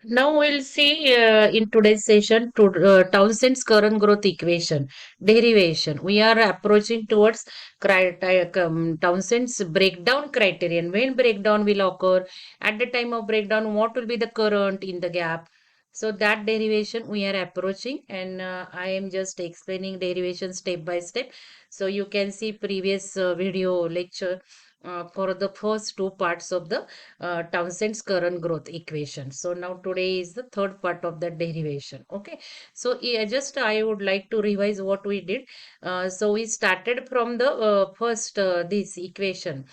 Now we'll see in today's session to Townsend's current growth equation derivation. We are approaching towards Townsend's breakdown criterion. When breakdown will occur, at the time of breakdown, what will be the current in the gap? So that derivation we are approaching, and I am just explaining derivation step by step. So you can see previous video lecture for the first two parts of the Townsend's current growth equation. So now today is the third part of the derivation. Okay. So just I would like to revise what we did. So we started from the first this equation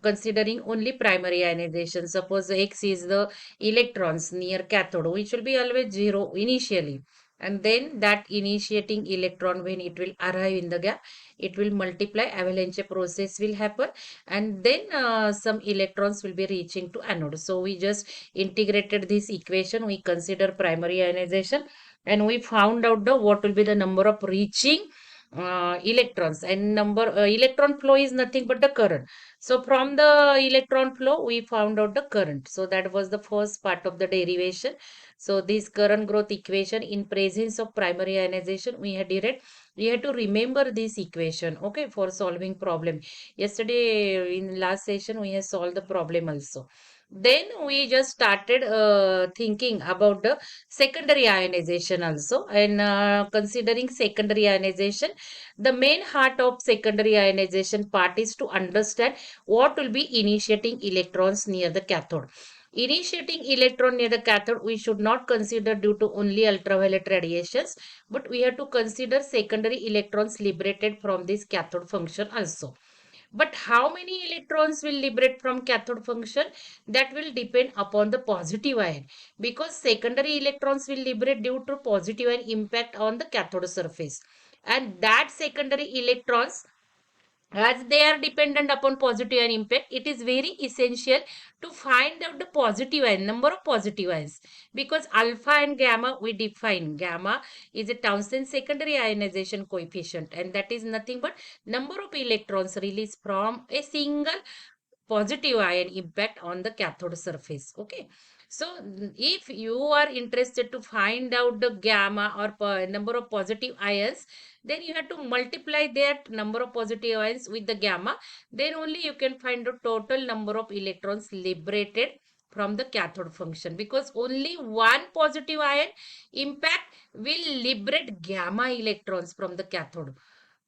considering only primary ionization. Suppose X is the electrons near cathode, which will be always zero initially. And then that initiating electron, when it will arrive in the gap, it will multiply, avalanche process will happen, and then some electrons will be reaching to anode. So we just integrated this equation. We consider primary ionization, and we found out the what will be the number of reaching electrons, and number electron flow is nothing but the current. So from the electron flow, we found out the current. So that was the first part of the derivation. So this current growth equation in presence of primary ionization, we had to remember this equation, okay, for solving problem. Yesterday in last session, we have solved the problem also. Then we just started thinking about the secondary ionization also, and considering secondary ionization, the main heart of secondary ionization part is to understand what will be initiating electrons near the cathode. Initiating electron near the cathode, we should not consider due to only ultraviolet radiations, but we have to consider secondary electrons liberated from this cathode function also. But how many electrons will liberate from cathode function? That will depend upon the positive ion, because secondary electrons will liberate due to positive ion impact on the cathode surface. And that secondary electrons, as they are dependent upon positive ion impact, it is very essential to find out the positive ion, number of positive ions, because alpha and gamma, we define gamma is a Townsend secondary ionization coefficient, and that is nothing but number of electrons released from a single positive ion impact on the cathode surface. Okay. So if you are interested to find out the gamma or number of positive ions, then you have to multiply that number of positive ions with the gamma. Then only you can find the total number of electrons liberated from the cathode function, because only one positive ion impact will liberate gamma electrons from the cathode.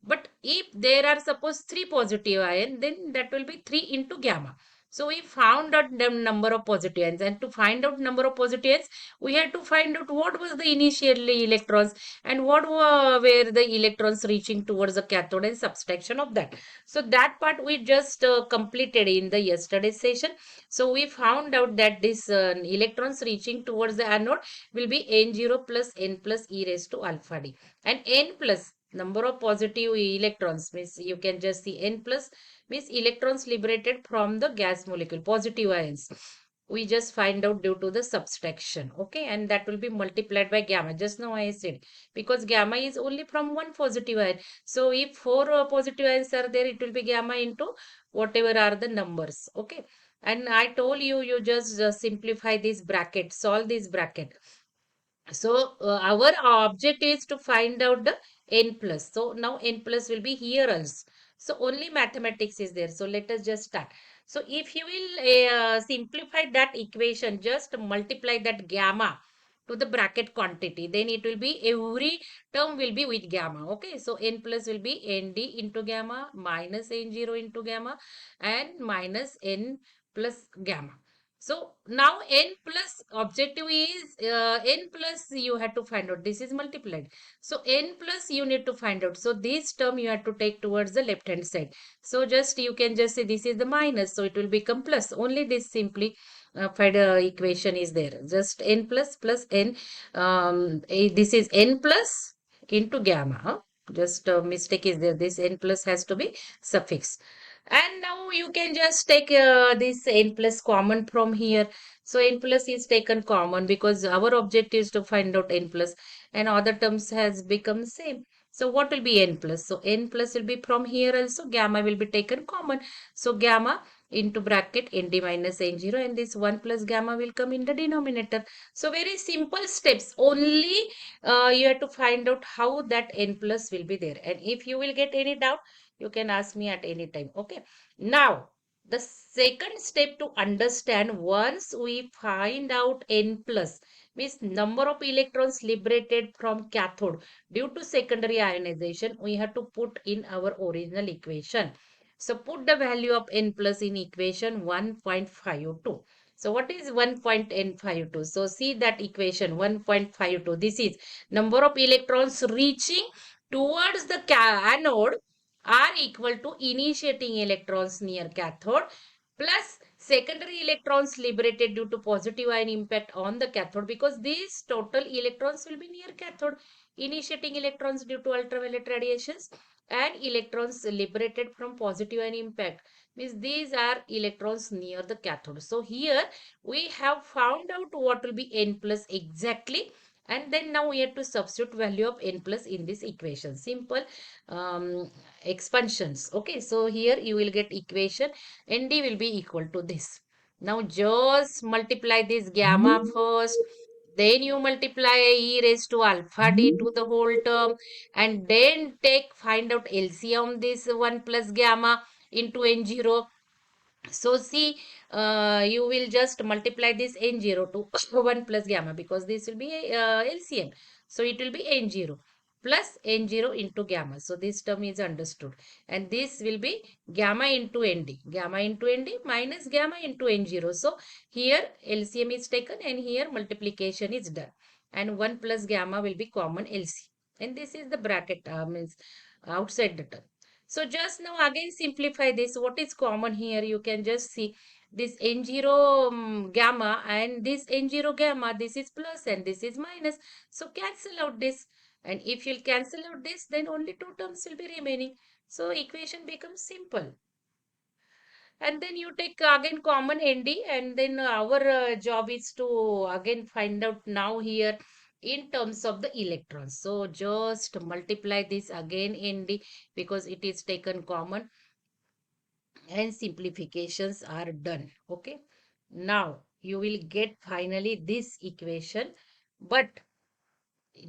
But if there are suppose three positive ion, then that will be 3 into gamma. So we found out the number of positive ions, and to find out number of positive ions, we had to find out what was the initial electrons and what were the electrons reaching towards the cathode and subtraction of that. So that part we just completed in the yesterday session. So we found out that this electrons reaching towards the anode will be n0 plus n plus e raised to alpha d, and n plus number of positive electrons means you can just see n plus means electrons liberated from the gas molecule, positive ions, we just find out due to the subtraction. Okay, and that will be multiplied by gamma. Just now I said, because gamma is only from one positive ion, so if four positive ions are there, it will be gamma into whatever are the numbers. Okay, and I told you, you just simplify this bracket, solve this bracket. So our object is to find out the n plus. So now n plus will be here also. So only mathematics is there. So let us just start. So if you will simplify that equation, just multiply that gamma to the bracket quantity, then it will be every term will be with gamma. Okay, so n plus will be nd into gamma minus n0 into gamma and minus n plus gamma. So now n plus objective is n plus you have to find out. This is multiplied. So n plus you need to find out. So this term you have to take towards the left hand side. So just you can just say this is the minus. So it will become plus. Only this simply find equation is there. Just n plus plus n. This is n plus into gamma. Huh? Just mistake is there. This n plus has to be suffix. And now you can just take this n plus common from here. So n plus is taken common because our objective is to find out n plus, and other terms has become same. So what will be n plus? So n plus will be from here also, gamma will be taken common. So gamma into bracket Nd minus N0, and this 1 plus gamma will come in the denominator. So very simple steps. Only you have to find out how that N plus will be there. And if you will get any doubt, you can ask me at any time. Okay. Now, the second step to understand, once we find out N plus, means number of electrons liberated from cathode due to secondary ionization, we have to put in our original equation. So put the value of N plus in equation 1.502. So what is 1.N52? So see that equation 1.52. This is number of electrons reaching towards the anode are equal to initiating electrons near cathode plus secondary electrons liberated due to positive ion impact on the cathode, because these total electrons will be near cathode, initiating electrons due to ultraviolet radiations and electrons liberated from positive ion impact, means these are electrons near the cathode. So here we have found out what will be N plus exactly, and then now we have to substitute value of N plus in this equation. Simple um, expansions. Okay, so here you will get equation Nd will be equal to this. Now just multiply this gamma first, then you multiply e raised to alpha d to the whole term, and then find out LCM this 1 plus gamma into N0. So see, you will just multiply this N0 to 1 plus gamma, because this will be LCM. So it will be N0 plus N0 into gamma. So this term is understood. And this will be gamma into Nd. Gamma into Nd minus gamma into N0. So here LCM is taken and here multiplication is done. And 1 plus gamma will be common LCM. And this is the bracket, means outside the term. So just now again simplify this. What is common here? You can just see this N0 gamma and this N0 gamma. This is plus and this is minus. So cancel out this. And if you'll cancel out this, then only two terms will be remaining. So equation becomes simple. And then you take again common Nd, and then our job is to again find out now here in terms of the electrons. So just multiply this again Nd, because it is taken common, and simplifications are done. Okay, now you will get finally this equation, but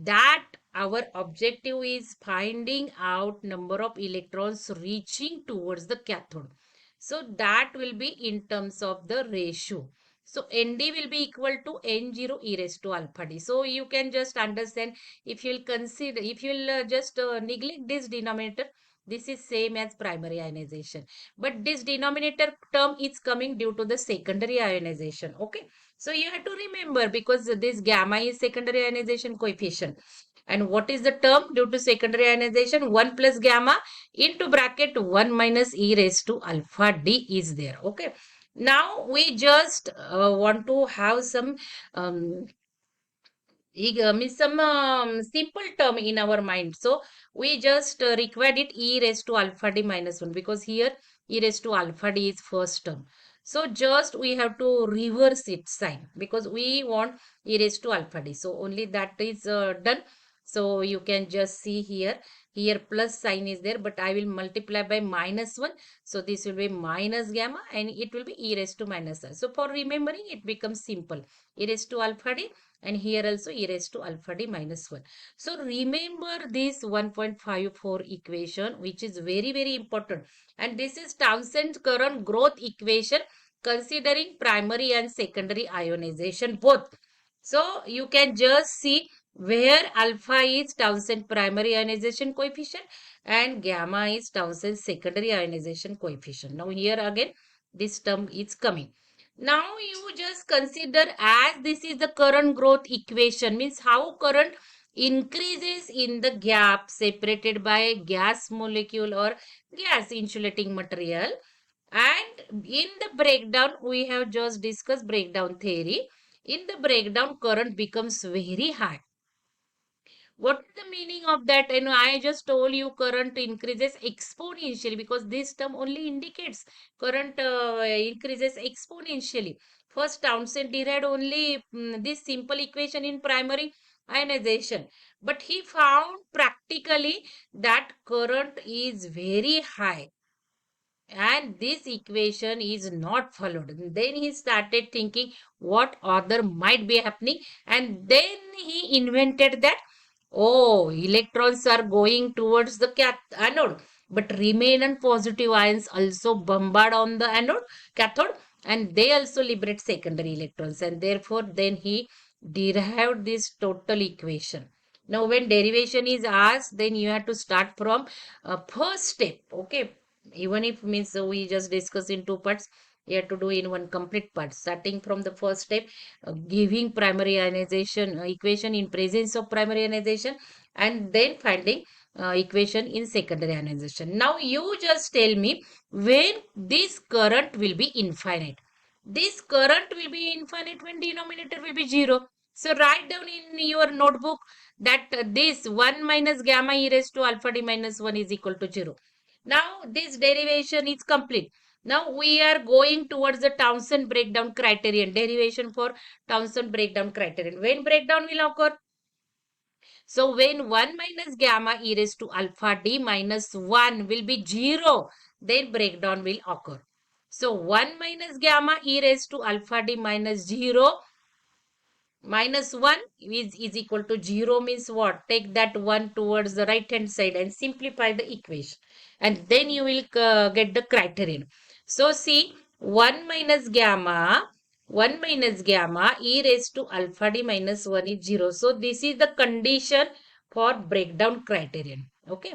that our objective is finding out number of electrons reaching towards the cathode. So that will be in terms of the ratio. So Nd will be equal to N0 e raised to alpha d. So you can just understand, if you'll consider, if you'll just neglect this denominator, this is same as primary ionization. But this denominator term is coming due to the secondary ionization. Okay. So you have to remember, because this gamma is secondary ionization coefficient. And what is the term due to secondary ionization? 1 plus gamma into bracket 1 minus e raised to alpha d is there. Okay. Now we just want to have some um, means some simple term in our mind. So we just required it e raised to alpha d minus 1, because here e raised to alpha d is first term. So just we have to reverse it sign, because we want e raised to alpha d. So only that is done. So you can just see here, here plus sign is there, but I will multiply by minus 1. So this will be minus gamma and it will be e raised to minus 1. So for remembering, it becomes simple. E raised to alpha d, and here also e raised to alpha d minus 1. So remember this 1.54 equation, which is very, very important. And this is Townsend's current growth equation considering primary and secondary ionization both. So you can just see where alpha is Townsend primary ionization coefficient and gamma is Townsend secondary ionization coefficient. Now here again this term is coming. Now you just consider, as this is the current growth equation, means how current increases in the gap separated by gas molecule or gas insulating material. And in the breakdown, we have just discussed breakdown theory. In the breakdown, current becomes very high. What is the meaning of that? And I just told you current increases exponentially, because this term only indicates current increases exponentially. First, Townsend derived only this simple equation in primary ionization, but he found practically that current is very high. and this equation is not followed. Then he started thinking what other might be happening, and then he invented that, oh, electrons are going towards the anode, but remnant positive ions also bombard on the anode cathode, and they also liberate secondary electrons, and therefore then he derived this total equation. Now when derivation is asked, then you have to start from first step. Okay, even if means we just discuss in two parts, you have to do in one complete part, starting from the first step, giving primary ionization equation in presence of primary ionization, and then finding equation in secondary ionization. Now you just tell me when this current will be infinite. This current will be infinite when denominator will be 0. So write down in your notebook that this 1 minus gamma e raised to alpha d minus 1 is equal to 0. Now this derivation is complete. Now we are going towards the Townsend breakdown criterion, derivation for Townsend breakdown criterion. When breakdown will occur? So when 1 minus gamma e raised to alpha d minus 1 will be 0, then breakdown will occur. So 1 minus gamma e raised to alpha d minus 0 minus 1 is equal to 0 means what? Take that 1 towards the right hand side and simplify the equation, and then you will get the criterion. So see, 1 minus gamma 1 minus gamma e raised to alpha d minus 1 is 0. So this is the condition for breakdown criterion. Okay,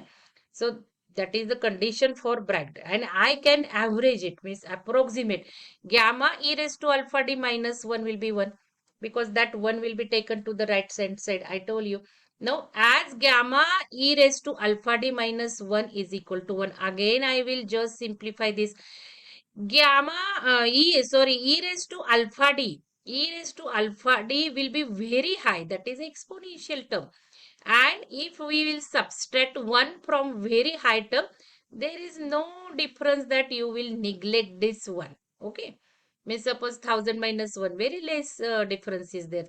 so that is the condition for breakdown, and I can average it, means approximate. Gamma e raised to alpha d minus 1 will be 1, because that 1 will be taken to the right hand side, I told you. Now as gamma e raised to alpha d minus 1 is equal to 1, again I will just simplify this. Gamma e raised to alpha d, e raised to alpha d will be very high, that is exponential term, and if we will subtract 1 from very high term, there is no difference that you will neglect this one. Okay, means suppose 1000 minus 1, very less difference is there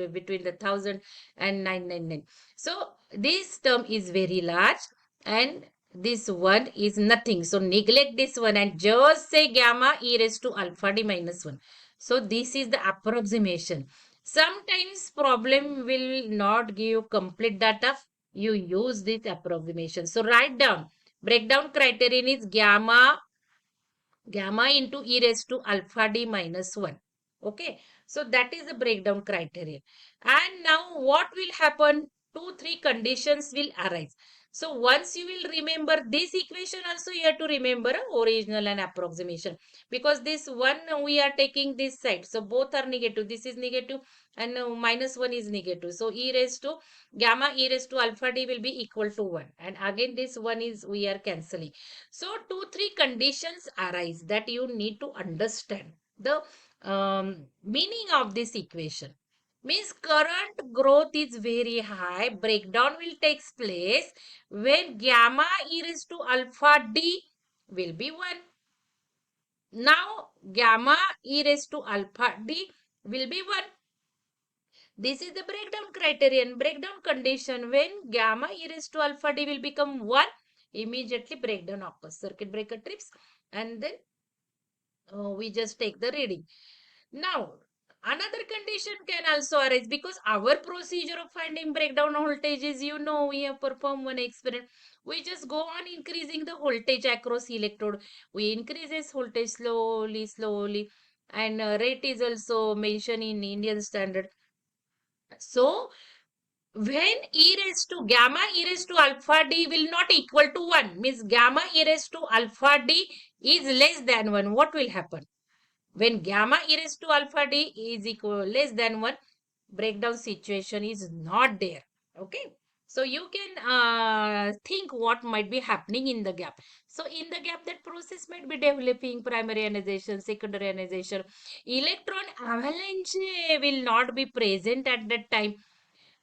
between the 1000 and 999. So this term is very large, and this one is nothing, so neglect this one and just say gamma e raised to alpha d minus 1. So this is the approximation. Sometimes problem will not give complete data. You use this approximation. So write down. Breakdown criterion is gamma into e raised to alpha d minus 1. Okay. So that is the breakdown criterion. And now what will happen? Two, three conditions will arise. So once you will remember this equation also, you have to remember original and approximation, because this one we are taking this side. So both are negative. This is negative and minus 1 is negative. So e raised to gamma e raised to alpha d will be equal to 1. And again this one is we are cancelling. So two, three conditions arise that you need to understand. The meaning of this equation means current growth is very high. Breakdown will take place when gamma e raised to alpha d will be 1. Now gamma e raised to alpha d will be 1. This is the breakdown criterion, breakdown condition. When gamma e raised to alpha d will become 1, immediately breakdown occurs. Circuit breaker trips, and then we just take the reading. Now, another condition can also arise, because our procedure of finding breakdown voltage is, you know, we have performed one experiment. We just go on increasing the voltage across electrode. We increase this voltage slowly, slowly, and rate is also mentioned in Indian standard. So, when e raised to gamma e raised to alpha d will not equal to 1, means gamma e raised to alpha d is less than 1, what will happen? When gamma e raised to alpha d is equal less than 1, breakdown situation is not there. Okay. So you can think what might be happening in the gap. So in the gap, that process might be developing primary ionization, secondary ionization. Electron avalanche will not be present at that time,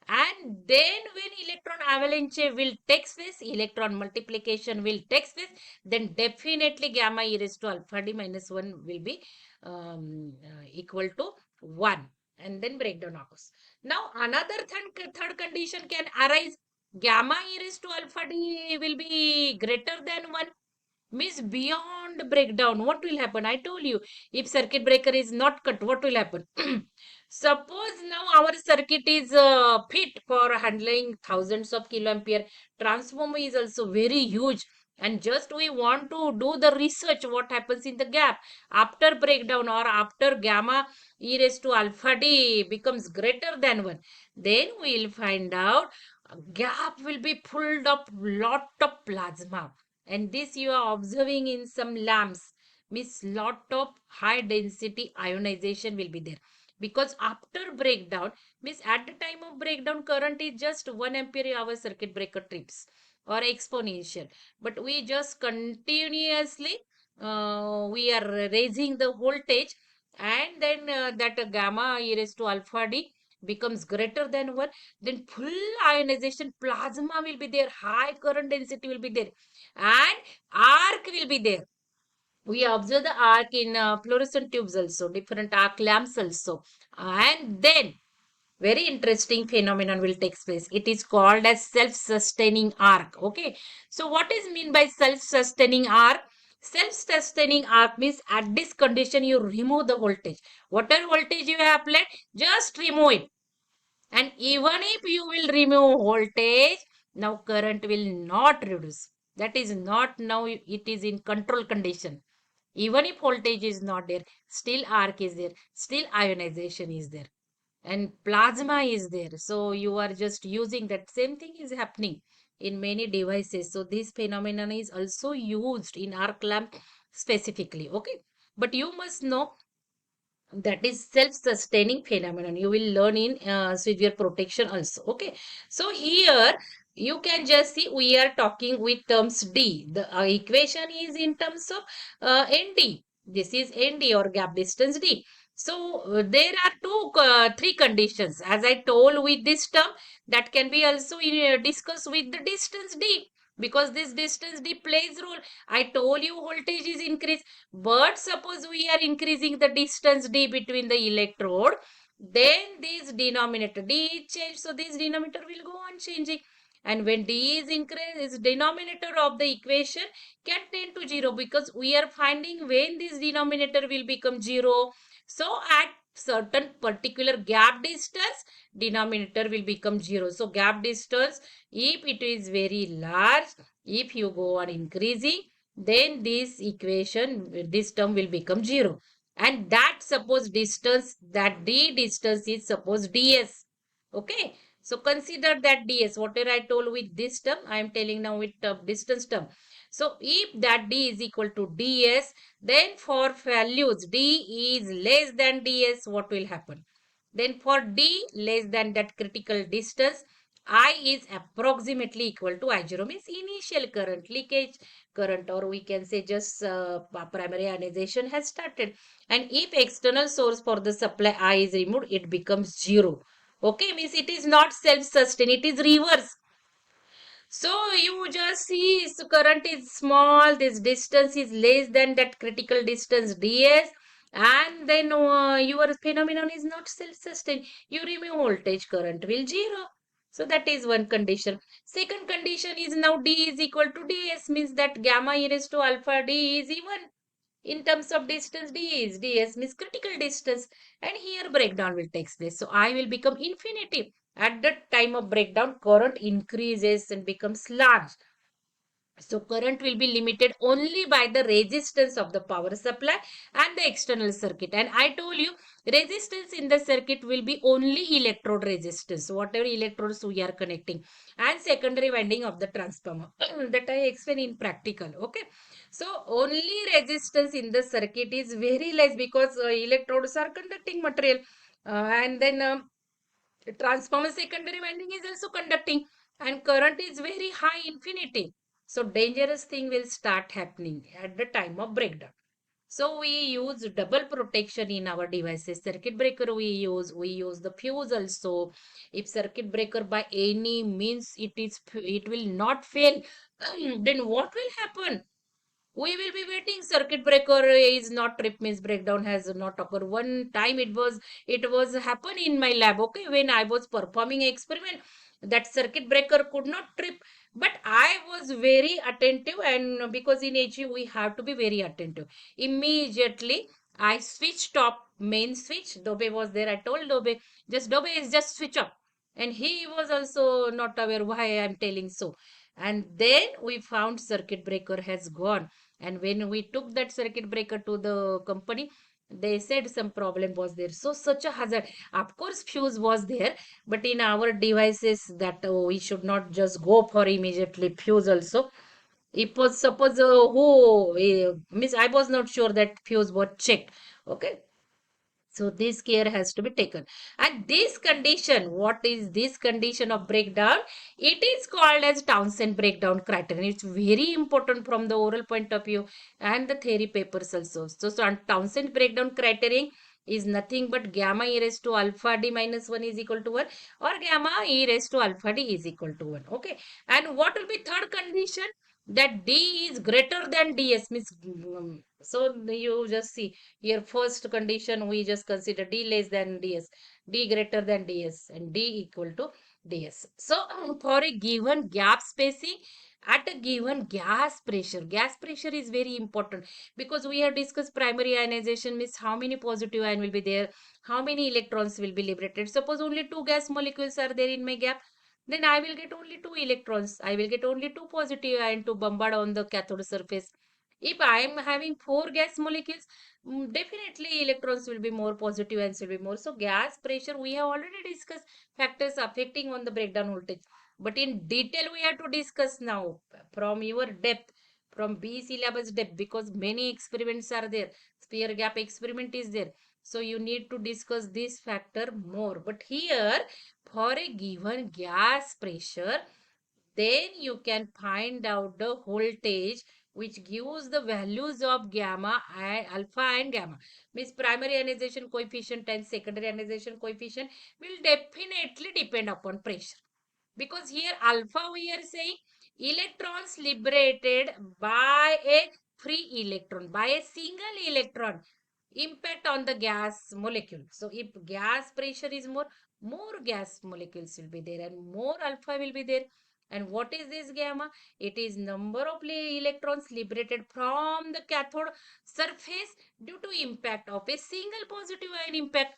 and then when electron avalanche will take place, electron multiplication will take place, then definitely gamma e raised to alpha d minus 1 will be equal to 1, and then breakdown occurs. Now another third condition can arise. Gamma e raised to alpha d will be greater than 1. Means beyond breakdown, what will happen? I told you, if circuit breaker is not cut, what will happen? Suppose now our circuit is fit for handling thousands of kiloampere. Transformer is also very huge, and just we want to do the research what happens in the gap after breakdown, or after gamma e raised to alpha d becomes greater than 1. Then we will find out gap will be pulled up lot of plasma, and this you are observing in some lamps. Means lot of high density ionization will be there, because after breakdown, means at the time of breakdown current is just 1 ampere our circuit breaker trips or exponential, but we just continuously we are raising the voltage, and then that gamma e raised to alpha d becomes greater than 1. Then full ionization plasma will be there, high current density will be there, and arc will be there. We observe the arc in fluorescent tubes also, different arc lamps also. And then very interesting phenomenon will take place. It is called as self-sustaining arc. Okay. So what is mean by self-sustaining arc? Self-sustaining arc means at this condition you remove the voltage. Whatever voltage you have applied, just remove it. And even if you will remove voltage, now current will not reduce. That is not, now it is in control condition. Even if voltage is not there, still arc is there, still ionization is there, and plasma is there. So you are just using that. Same thing is happening in many devices. So this phenomenon is also used in arc lamp specifically. Okay. But you must know that is self-sustaining phenomenon. You will learn in severe protection also. Okay. So here you can just see we are talking with terms d. The equation is in terms of nd. This is nd or gap distance d. So there are three conditions as I told with this term, that can be also discussed with the distance d, because this distance d plays role. I told you voltage is increased, but suppose we are increasing the distance d between the electrode, then this denominator d is changed. So this denominator will go on changing. And when d is increased, this denominator of the equation can tend to 0, because we are finding when this denominator will become 0. So at certain particular gap distance, denominator will become 0. So gap distance, if it is very large, if you go on increasing, then this equation, this term will become 0. And that suppose distance, that d distance is suppose ds. Okay. So consider that ds, whatever I told with this term, I am telling now with distance term. So if that d is equal to ds, then for values d is less than ds, what will happen? Then for d less than that critical distance, I is approximately equal to I0, means initial current, leakage current, or we can say just primary ionization has started. And if external source for the supply I is removed, it becomes 0. Okay, means it is not self-sustained, it is reverse. So you just see, so current is small, this distance is less than that critical distance ds, and then your phenomenon is not self-sustained. You remove voltage, current will 0. So that is one condition. Second condition is now d is equal to ds, means that gamma e raised to alpha d is even. In terms of distance, ds means critical distance, and here breakdown will take place. So I will become infinity. At the time of breakdown, current increases and becomes large. So current will be limited only by the resistance of the power supply and the external circuit. And I told you, resistance in the circuit will be only electrode resistance, whatever electrodes we are connecting, and secondary winding of the transformer. That I explain in practical. Okay. So only resistance in the circuit is very less, because electrodes are conducting material. And then transformer secondary winding is also conducting, and current is very high, infinity. So dangerous thing will start happening at the time of breakdown. So we use double protection in our devices. Circuit breaker we use the fuse also. If circuit breaker by any means it will not fail, then what will happen? We will be waiting. Circuit breaker is not trip, means breakdown has not occurred. One time it was happen in my lab. Okay, when I was performing experiment, that circuit breaker could not trip. But I was very attentive, and because in HE we have to be very attentive. Immediately I switched off main switch. Dobe was there. I told Dobe, just Dobe is just switch off. And he was also not aware why I am telling so. And then we found circuit breaker has gone. And when we took that circuit breaker to the company, they said some problem was there. So such a hazard. Of course, fuse was there, but in our devices that we should not just go for immediately fuse also. It was suppose who miss, I was not sure that fuse was checked. Okay, so this care has to be taken. And this condition, what is this condition of breakdown? It is called as Townsend breakdown criterion. It's very important from the oral point of view and the theory papers also. So Townsend breakdown criterion is nothing but gamma e raised to alpha d minus 1 is equal to 1, or gamma e raised to alpha d is equal to 1. Okay. And what will be third condition? That d is greater than ds means, so you just see here, first condition we just consider d less than ds, d greater than ds, and d equal to ds. So for a given gap spacing at a given gas pressure is very important, because we have discussed primary ionization means how many positive ion will be there, how many electrons will be liberated. Suppose only two gas molecules are there in my gap, then I will get only two electrons. I will get only two positive ion to bombard on the cathode surface. If I am having four gas molecules, definitely electrons will be more, positive ions will be more. So gas pressure, we have already discussed factors affecting on the breakdown voltage. But in detail, we have to discuss now from your depth, from B syllabus depth, because many experiments are there. Sphere gap experiment is there. So you need to discuss this factor more. But here, for a given gas pressure, then you can find out the voltage which gives the values of gamma and alpha and gamma. Means primary ionization coefficient and secondary ionization coefficient will definitely depend upon pressure. Because here alpha we are saying electrons liberated by a free electron, by a single electron, impact on the gas molecule. So if gas pressure is more, more gas molecules will be there and more alpha will be there. And what is this gamma? It is number of electrons liberated from the cathode surface due to impact of a single positive ion impact.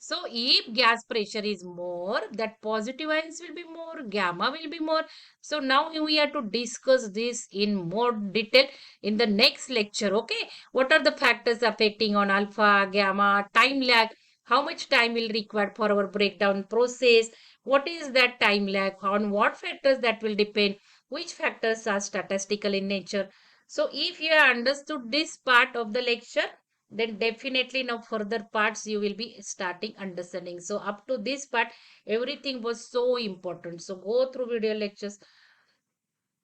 So if gas pressure is more, that positive ions will be more, gamma will be more. So now we have to discuss this in more detail in the next lecture. Okay, what are the factors affecting on alpha, gamma, time lag, how much time will require for our breakdown process, what is that time lag, on what factors that will depend, which factors are statistical in nature. So if you have understood this part of the lecture, then definitely now further parts you will be starting understanding. So up to this part, everything was so important. So go through video lectures.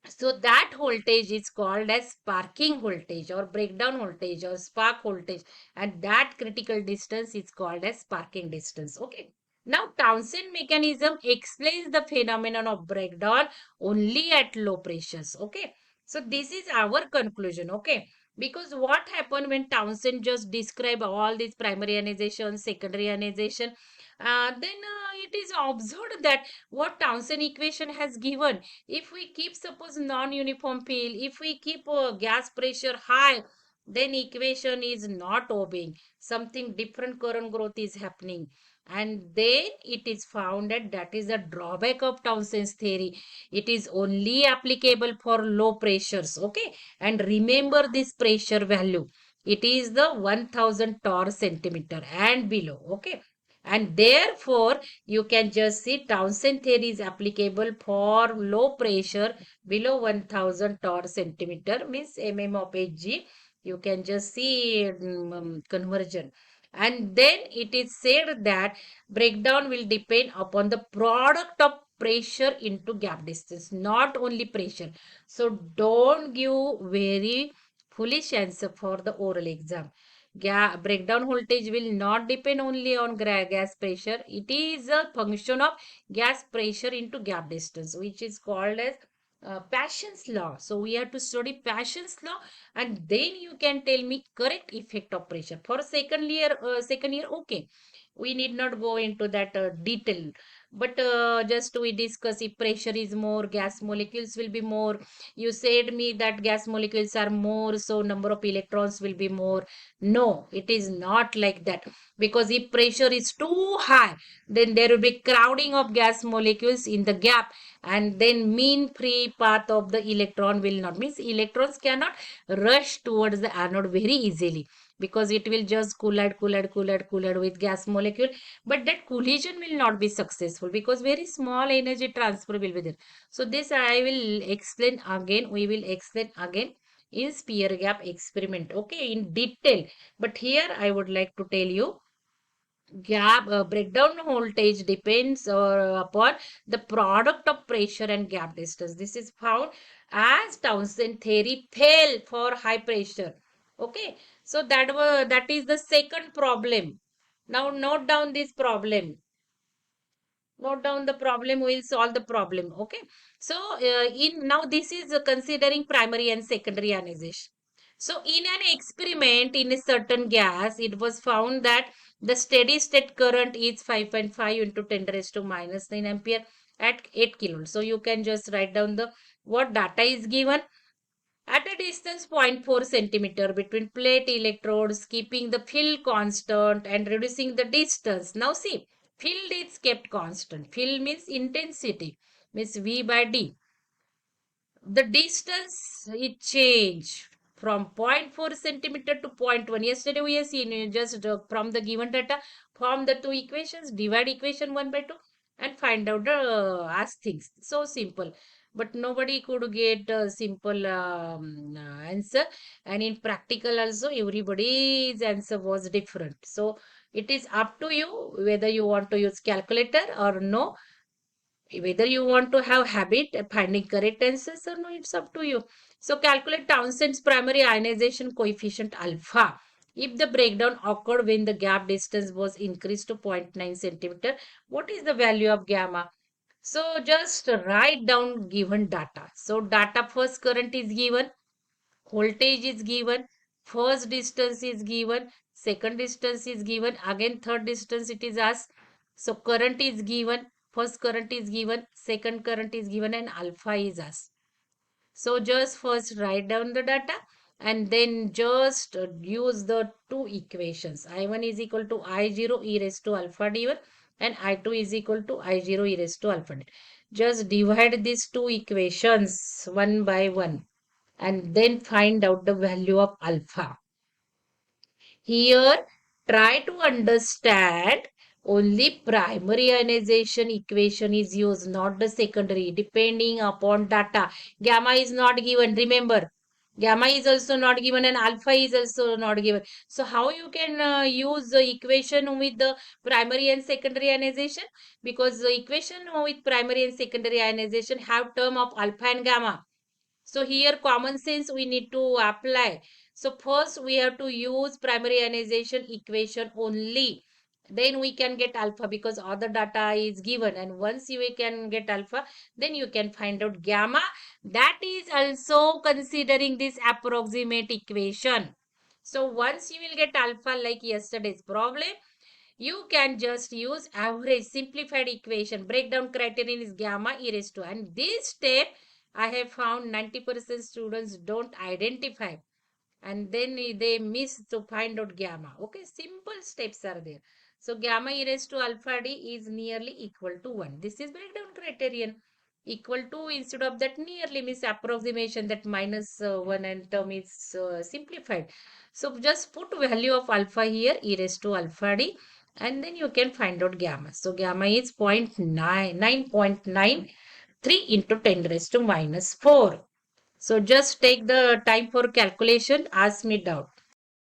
So that voltage is called as sparking voltage or breakdown voltage or spark voltage, and that critical distance is called as sparking distance. Okay. Now Townsend mechanism explains the phenomenon of breakdown only at low pressures. Okay. So this is our conclusion. Okay. Because what happened when Townsend just describe all these primary ionization, secondary ionization, then it is observed that what Townsend equation has given, if we keep suppose non-uniform field, if we keep gas pressure high, then equation is not obeying, something different current growth is happening. And then it is found that that is a drawback of Townsend's theory. It is only applicable for low pressures. Okay, and remember this pressure value, it is the 1000 torr centimeter and below. Okay, and therefore you can just see Townsend theory is applicable for low pressure below 1000 torr centimeter means mm of Hg. You can just see conversion. And then it is said that breakdown will depend upon the product of pressure into gap distance, not only pressure. So don't give very foolish answer for the oral exam. Breakdown voltage will not depend only on gas pressure. It is a function of gas pressure into gap distance, which is called as Passion's law. So we have to study Passion's law, and then you can tell me correct effect of pressure. For second year, okay. We need not go into that detail, but just we discuss if pressure is more, gas molecules will be more. You said me that gas molecules are more, so number of electrons will be more. No, it is not like that, because if pressure is too high, then there will be crowding of gas molecules in the gap, and then mean free path of the electron will not, means electrons cannot rush towards the anode very easily, because it will just collide with gas molecule, but that collision will not be successful because very small energy transfer will be there. So this I will explain again, we will explain again in sphere gap experiment, okay, in detail. But here I would like to tell you, gap breakdown voltage depends upon the product of pressure and gap distance. This is found as Townsend theory fail for high pressure. Okay, so that is the second problem. Now note down this problem. Note down the problem, we'll solve the problem. Okay, so in now this is considering primary and secondary ionization. So in an experiment in a certain gas, it was found that the steady state current is 5.5 into 10 raised to minus 9 ampere at 8 kilovolts. So you can just write down the what data is given. At a distance 0.4 centimeter between plate electrodes, keeping the field constant and reducing the distance. Now see, field is kept constant. Field means intensity, means V by D. The distance it change from 0.4 centimeter to zero point 0.1. Yesterday we have seen just from the given data, form the two equations, divide equation 1 by 2 and find out the ask things. So simple. But nobody could get a simple answer. And in practical also, everybody's answer was different. So it is up to you whether you want to use calculator or no, whether you want to have habit of finding correct answers or no, it's up to you. So calculate Townsend's primary ionization coefficient alpha if the breakdown occurred when the gap distance was increased to zero point 0.9 centimeter. What is the value of gamma? So just write down given data. So data, first current is given, voltage is given, first distance is given, second distance is given, again third distance it is asked. So current is given, first current is given, second current is given, and alpha is asked. So just first write down the data and then just use the two equations. I1 is equal to I0 e raised to alpha d1 and I2 is equal to I0 e raised to alpha d. Just divide these two equations one by one and then find out the value of alpha. Here, try to understand only primary ionization equation is used, not the secondary, depending upon data. Gamma is not given, remember. Gamma is also not given and alpha is also not given. So how you can use the equation with the primary and secondary ionization? Because the equation with primary and secondary ionization have term of alpha and gamma. So here common sense we need to apply. So first we have to use primary ionization equation only. Then we can get alpha because all the data is given. And once you can get alpha, then you can find out gamma. That is also considering this approximate equation. So once you will get alpha like yesterday's problem, you can just use average simplified equation. Breakdown criterion is gamma e raised to. And this step I have found 90% students don't identify and then they miss to find out gamma. Okay, simple steps are there. So gamma e raised to alpha d is nearly equal to 1. This is breakdown criterion. Equal to instead of that nearly means approximation, that minus 1 and term is simplified. So just put value of alpha here e raised to alpha d and then you can find out gamma. So gamma is 9.93 into 10 raised to minus 4. So just take the time for calculation. Ask me doubt.